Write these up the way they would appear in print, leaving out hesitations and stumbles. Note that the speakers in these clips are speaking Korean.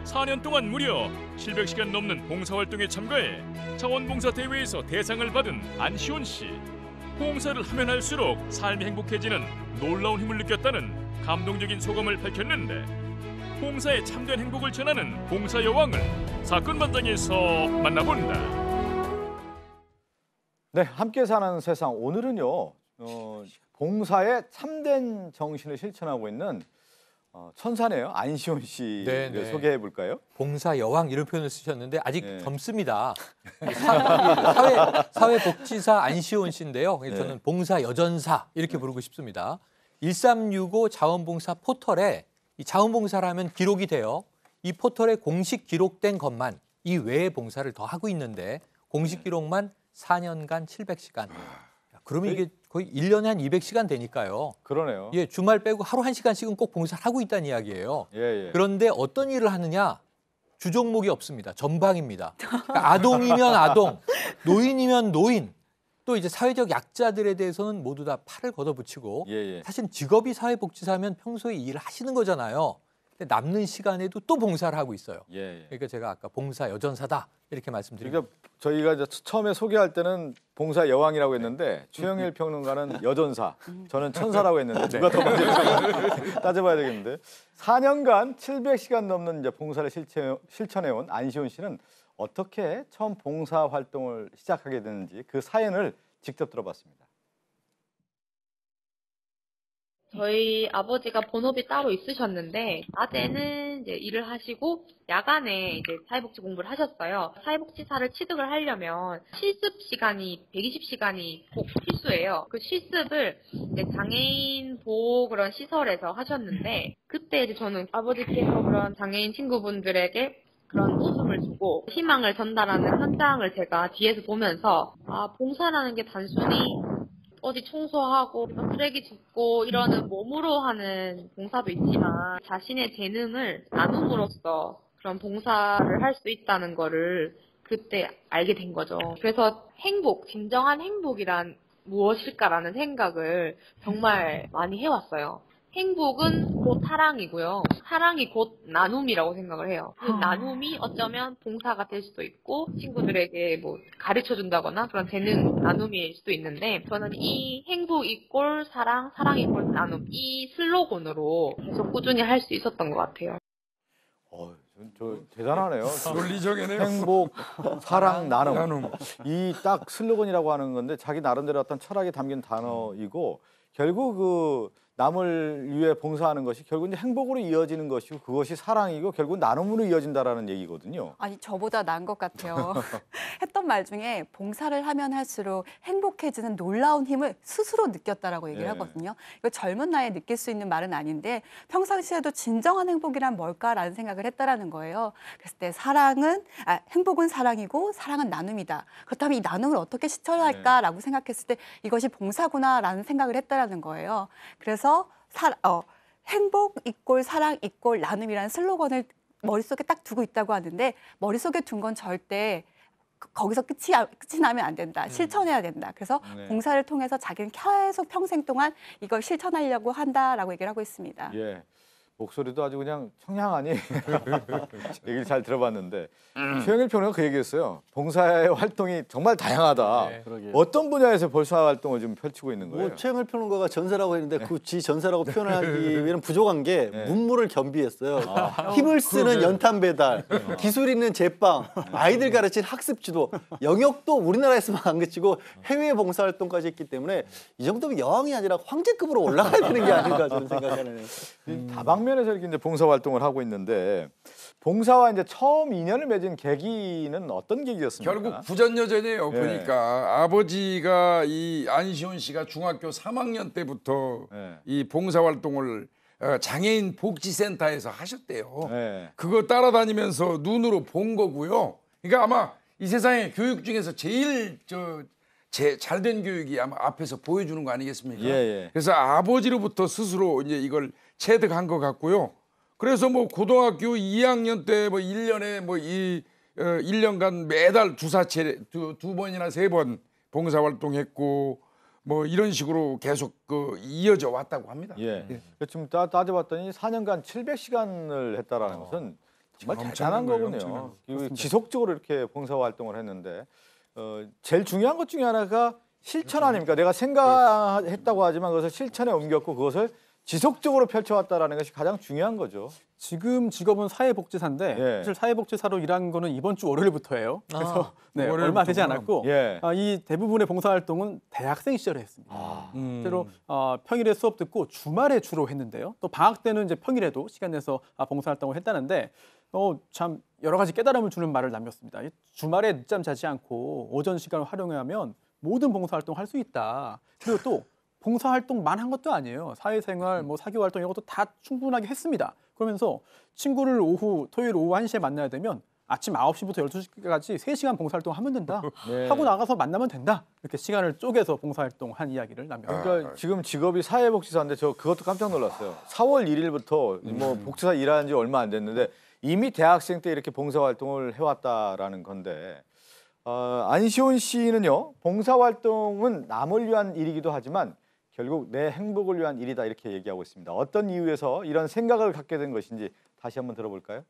4년 동안 무려 700시간 넘는 봉사활동에 참가해 자원봉사대회에서 대상을 받은 안시온 씨. 봉사를 하면 할수록 삶이 행복해지는 놀라운 힘을 느꼈다는 감동적인 소감을 밝혔는데, 봉사에 참된 행복을 전하는 봉사 여왕을 사건 반장에서 만나본다. 네, 함께 사는 세상 오늘은요. 봉사의 참된 정신을 실천하고 있는 천사네요. 안시온 씨를 소개해 볼까요? 봉사 여왕 이런 표현을 쓰셨는데 아직 네. 젊습니다. 사회복지사 안시온 씨인데요. 저는 봉사 여전사 이렇게 부르고 싶습니다. 1365 자원봉사 포털에 이 자원봉사를 하면 기록이 돼요. 이 포털에 공식 기록된 것만 이 외의 봉사를 더 하고 있는데 공식 기록만 4년간 700시간. 그러면 이게 거의 1년에 한 200시간 되니까요. 그러네요. 예, 주말 빼고 하루 1시간씩은 꼭 봉사를 하고 있다는 이야기예요. 예. 그런데 어떤 일을 하느냐? 주종목이 없습니다. 전방입니다. 그러니까 아동이면 아동, 노인이면 노인, 또 이제 사회적 약자들에 대해서는 모두 다 팔을 걷어붙이고 사실 직업이 사회복지사면 평소에 이 일을 하시는 거잖아요. 근데 남는 시간에도 또 봉사를 하고 있어요. 그러니까 제가 아까 봉사 여전사다 이렇게 말씀드립니다. 그러니까 저희가 이제 처음에 소개할 때는 봉사 여왕이라고 했는데 최영일 평론가는 여전사, 저는 천사라고 했는데 누가 더 먼저인지 따져봐야 되겠는데 4년간 700시간 넘는 이제 봉사를 실천해온 안시온 씨는 어떻게 처음 봉사 활동을 시작하게 됐는지 그 사연을 직접 들어봤습니다. 저희 아버지가 본업이 따로 있으셨는데 낮에는 이제 일을 하시고 야간에 이제 사회복지 공부를 하셨어요. 사회복지사를 취득을 하려면 실습 시간이 120시간이 꼭 필수예요. 그 실습을 이제 장애인 보호 그런 시설에서 하셨는데 그때 이제 저는 아버지께서 그런 장애인 친구분들에게 그런 웃음을 주고 희망을 전달하는 현장을 제가 뒤에서 보면서 봉사라는 게 단순히 어디 청소하고 쓰레기 줍고 이러는 몸으로 하는 봉사도 있지만 자신의 재능을 나눔으로써 그런 봉사를 할 수 있다는 거를 그때 알게 된 거죠. 그래서 행복, 진정한 행복이란 무엇일까라는 생각을 정말 많이 해왔어요. 행복은 곧 사랑이고요. 사랑이 곧 나눔이라고 생각을 해요. 그 나눔이 어쩌면 봉사가 될 수도 있고 친구들에게 뭐 가르쳐준다거나 그런 재능 나눔일 수도 있는데 저는 이 행복 이꼴 사랑, 사랑 이꼴 나눔 이 슬로건으로 계속 꾸준히 할 수 있었던 것 같아요. 저 대단하네요. 논리적이네요. 행복, 사랑, 나눔. 이 딱 슬로건이라고 하는 건데 자기 나름대로 어떤 철학이 담긴 단어이고 결국 그 남을 위해 봉사하는 것이 결국 이제 행복으로 이어지는 것이고 그것이 사랑이고 결국 나눔으로 이어진다라는 얘기거든요. 아니 저보다 나은 것 같아요. 했던 말 중에 봉사를 하면 할수록 행복해지는 놀라운 힘을 스스로 느꼈다라고 얘기를 하거든요. 이거 젊은 나이에 느낄 수 있는 말은 아닌데 평상시에도 진정한 행복이란 뭘까라는 생각을 했다라는 거예요. 그랬을 때 행복은 사랑이고 사랑은 나눔이다. 그렇다면 이 나눔을 어떻게 실천할까라고 생각했을 때 이것이 봉사구나라는 생각을 했다라는 거예요. 그래서 행복 이꼴 사랑 이꼴 나눔이라는 슬로건을 머릿속에 딱 두고 있다고 하는데 머릿속에 둔 건 절대 거기서 끝이 나면 안 된다. 실천해야 된다. 그래서 봉사를 통해서 자기는 계속 평생 동안 이걸 실천하려고 한다라고 얘기를 하고 있습니다. 예. 목소리도 아주 그냥 청량하니 얘기를 잘 들어봤는데 최영일 평론가 그 얘기했어요. 봉사의 활동이 정말 다양하다. 어떤 분야에서 봉사 활동을 좀 펼치고 있는 거예요? 최영일 평론가가 전사라고 했는데 그 지 전사라고 표현하기 위해는 부족한 게 문물을 겸비했어요. 힘을 쓰는 연탄 배달, 기술 있는 제빵, 아이들 가르친 학습 지도, 영역도 우리나라에서만 안 그치고 해외 봉사 활동까지 했기 때문에 이 정도면 여왕이 아니라 황제급으로 올라가야 되는 게 아닌가 저는 생각하네요. 다방면에서 이렇게 이제 봉사 활동을 하고 있는데 봉사와 이제 처음 인연을 맺은 계기는 어떤 계기였습니까? 결국 부전여전이에요. 보니까 아버지가 이 안시온 씨가 중학교 3학년 때부터 이 봉사 활동을 장애인 복지센터에서 하셨대요. 그거 따라다니면서 눈으로 본 거고요. 그러니까 아마 이 세상에 교육 중에서 제일 잘된 교육이 아마 앞에서 보여주는 거 아니겠습니까? 그래서 아버지로부터 스스로 이제 이걸 체득한 것 같고요. 그래서 뭐 고등학교 2학년 때 뭐 1년에 뭐 1년간 매달 두 번이나 세 번 봉사 활동했고 뭐 이런 식으로 계속 이어져 왔다고 합니다. 지금 따져봤더니 4년간 700시간을 했다라는 것은 정말 엄청난 대단한 거예요, 거군요. 엄청난 이거 지속적으로 이렇게 봉사활동을 했는데 제일 중요한 것 중에 하나가 실천 아닙니까? 내가 생각했다고 하지만 그것을 실천에 옮겼고 그것을 지속적으로 펼쳐왔다라는 것이 가장 중요한 거죠. 지금 직업은 사회복지사인데 예. 사실 사회복지사로 일한 거는 이번 주 월요일부터예요. 그래서 네, 얼마 되지 않았고 예. 이 대부분의 봉사활동은 대학생 시절에 했습니다. 실제로 평일에 수업 듣고 주말에 주로 했는데요. 또 방학 때는 이제 평일에도 시간 내서 봉사활동을 했다는데 참 여러 가지 깨달음을 주는 말을 남겼습니다. 주말에 늦잠 자지 않고 오전 시간을 활용하면 모든 봉사활동 할 수 있다. 그리고 또 봉사활동만 한 것도 아니에요. 사회생활, 사교활동 이런 것도 다 충분하게 했습니다. 그러면서 친구를 토요일 오후 1시에 만나야 되면 아침 9시부터 12시까지 3시간 봉사활동 하면 된다. 네. 하고 나가서 만나면 된다. 이렇게 시간을 쪼개서 봉사활동한 이야기를 남겼습니다. 그러니까 지금 직업이 사회복지사인데 저 그것도 깜짝 놀랐어요. 4월 1일부터 복지사 일하는 지 얼마 안 됐는데 이미 대학생 때 이렇게 봉사활동을 해왔다라는 건데 안시온 씨는요. 봉사활동은 남을 위한 일이기도 하지만 결국 내 행복을 위한 일이다 이렇게 얘기하고 있습니다. 어떤 이유에서 이런 생각을 갖게 된 것인지 다시 한번 들어볼까요?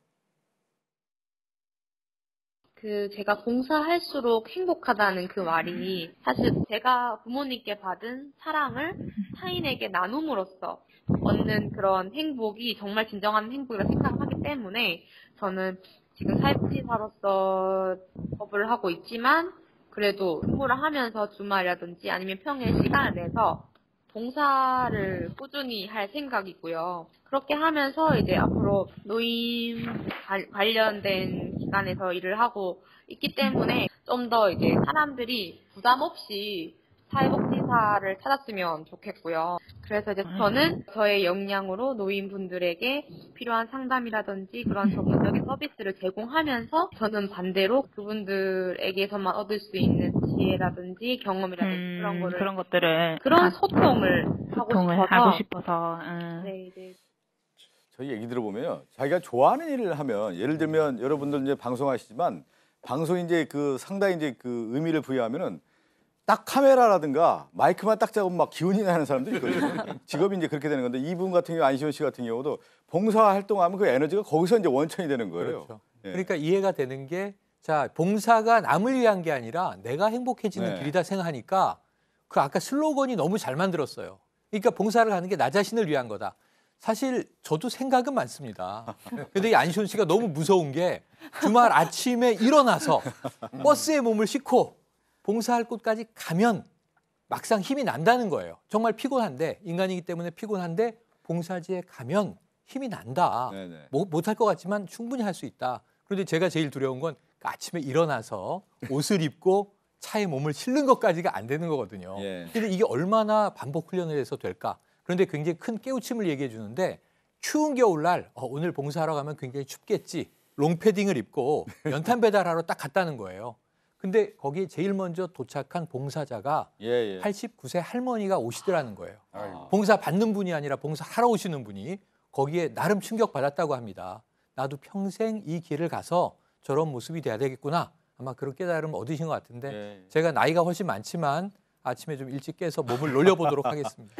제가 봉사할수록 행복하다는 그 말이 사실 제가 부모님께 받은 사랑을 타인에게 나눔으로써 얻는 그런 행복이 정말 진정한 행복이라고 생각하기 때문에 저는 지금 사회복지사로서 업을 하고 있지만 그래도 근무를 하면서 주말이라든지 아니면 평일 시간을 내서 봉사를 꾸준히 할 생각이고요. 그렇게 하면서 이제 앞으로 노인 관련된 기관에서 일을 하고 있기 때문에 좀 더 이제 사람들이 부담 없이 사회복지사를 찾았으면 좋겠고요. 그래서 이제 저는 저의 역량으로 노인분들에게 필요한 상담이라든지 그런 전문적인 서비스를 제공하면서 저는 반대로 그분들에게서만 얻을 수 있는 지혜라든지 경험이라든지 그런 소통을 하고 싶어서. 네. 저희 얘기 들어보면요. 자기가 좋아하는 일을 하면 예를 들면 여러분들 이제 방송하시지만 방송 이제 상당히 이제 의미를 부여하면은 딱 카메라라든가 마이크만 딱 잡으면 막 기운이 나는 사람들이 있거든요. 직업이 이제 그렇게 되는 건데 이분 같은 경우 안시온 씨 같은 경우도 봉사 활동하면 그 에너지가 거기서 이제 원천이 되는 거예요. 그렇죠. 예. 그러니까 이해가 되는 게 봉사가 남을 위한 게 아니라 내가 행복해지는 네. 길이다 생각하니까 그 아까 슬로건이 너무 잘 만들었어요. 그러니까 봉사를 하는 게 나 자신을 위한 거다. 사실 저도 생각은 많습니다. 근데 이 안시온 씨가 너무 무서운 게 주말 아침에 일어나서 버스에 몸을 싣고 봉사할 곳까지 가면 막상 힘이 난다는 거예요. 정말 피곤한데 인간이기 때문에 피곤한데 봉사지에 가면 힘이 난다. 못할 것 같지만 충분히 할 수 있다. 그런데 제가 제일 두려운 건 아침에 일어나서 옷을 입고 차에 몸을 실는 것까지가 안 되는 거거든요. 그런데 이게 얼마나 반복 훈련을 해서 될까? 그런데 굉장히 큰 깨우침을 얘기해 주는데 추운 겨울날 오늘 봉사하러 가면 굉장히 춥겠지. 롱패딩을 입고 연탄 배달하러 딱 갔다는 거예요. 근데 거기에 제일 먼저 도착한 봉사자가 89세 할머니가 오시더라는 거예요. 봉사 받는 분이 아니라 봉사하러 오시는 분이 거기에 나름 충격받았다고 합니다. 나도 평생 이 길을 가서 저런 모습이 돼야 되겠구나. 아마 그런 깨달음 얻으신 것 같은데 제가 나이가 훨씬 많지만 아침에 좀 일찍 깨서 몸을 놀려보도록 하겠습니다.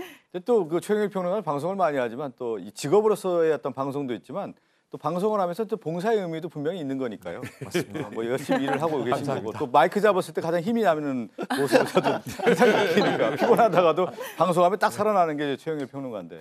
또 최영일 평론가는 방송을 많이 하지만 또 이 직업으로서의 어떤 방송도 있지만 또 방송을 하면서 또 봉사의 의미도 분명히 있는 거니까요. 맞습니다. 열심히 일을 하고 계신 거고 또 마이크 잡았을 때 가장 힘이 나는 모습을 저도 항상 느끼니까 피곤하다가도 방송하면 딱 살아나는 게 최영일 평론가인데.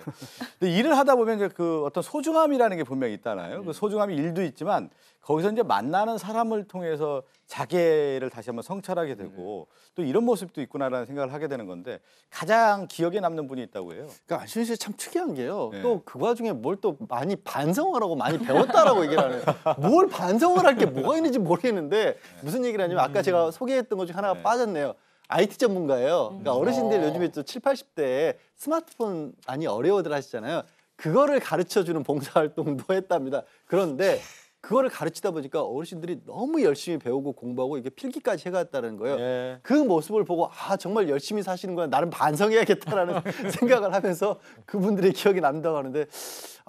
근데 일을 하다 보면 이제 어떤 소중함이라는 게 분명히 있잖아요. 그 소중함이 일도 있지만 거기서 이제 만나는 사람을 통해서 자기를 다시 한번 성찰하게 되고 또 이런 모습도 있구나라는 생각을 하게 되는 건데 가장 기억에 남는 분이 있다고 해요. 그러니까 안시온 씨 참 특이한 게요. 또 그 와중에 뭘 또 많이 반성을 하고 많이 배웠다라고 얘기를 하네요. 뭘 반성을 할 게 뭐가 있는지 모르겠는데 무슨 얘기를 하냐면 아까 제가 소개했던 것 중에 하나가 빠졌네요. IT 전문가예요. 그러니까 어르신들 요즘에 또 7, 80대에 스마트폰 많이 어려워들 하시잖아요. 그거를 가르쳐주는 봉사활동도 했답니다. 그런데 그거를 가르치다 보니까 어르신들이 너무 열심히 배우고 공부하고 이게 필기까지 해갔다는 거예요. 그 모습을 보고 정말 열심히 사시는구나. 나름 반성해야겠다라는 생각을 하면서 그분들의 기억이 남다고 하는데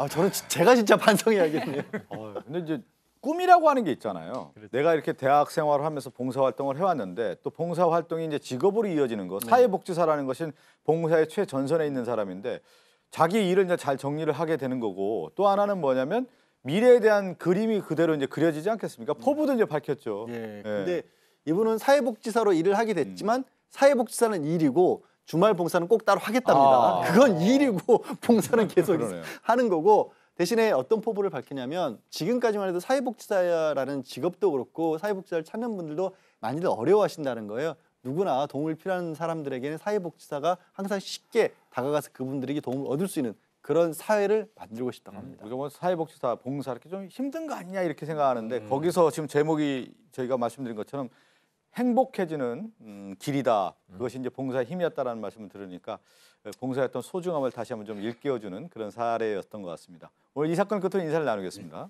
저는 제가 진짜 반성해야겠네요. 근데 이제 꿈이라고 하는 게 있잖아요. 내가 이렇게 대학 생활을 하면서 봉사활동을 해왔는데 또 봉사활동이 이제 직업으로 이어지는 거. 사회복지사라는 것은 봉사의 최전선에 있는 사람인데 자기 일을 이제 잘 정리를 하게 되는 거고 또 하나는 뭐냐면 미래에 대한 그림이 그대로 이제 그려지지 않겠습니까? 포부도 이제 밝혔죠. 예. 근데 이분은 사회복지사로 일을 하게 됐지만 사회복지사는 일이고 주말 봉사는 꼭 따로 하겠답니다. 그건 일이고 봉사는 계속 하는 거고 대신에 어떤 포부를 밝히냐면 지금까지만 해도 사회복지사라는 직업도 그렇고 사회복지사를 찾는 분들도 많이들 어려워하신다는 거예요. 누구나 도움을 필요한 사람들에게는 사회복지사가 항상 쉽게 다가가서 그분들에게 도움을 얻을 수 있는 그런 사회를 만들고 싶다고 합니다. 우리가 뭐 사회복지사, 봉사 이렇게 좀 힘든 거 아니냐 이렇게 생각하는데 거기서 지금 제목이 저희가 말씀드린 것처럼 행복해지는 길이다. 그것이 이제 봉사의 힘이었다라는 말씀을 들으니까 봉사의 어떤 소중함을 다시 한번 좀 일깨워주는 그런 사례였던 것 같습니다. 오늘 이 사건 끝으로 인사를 나누겠습니다.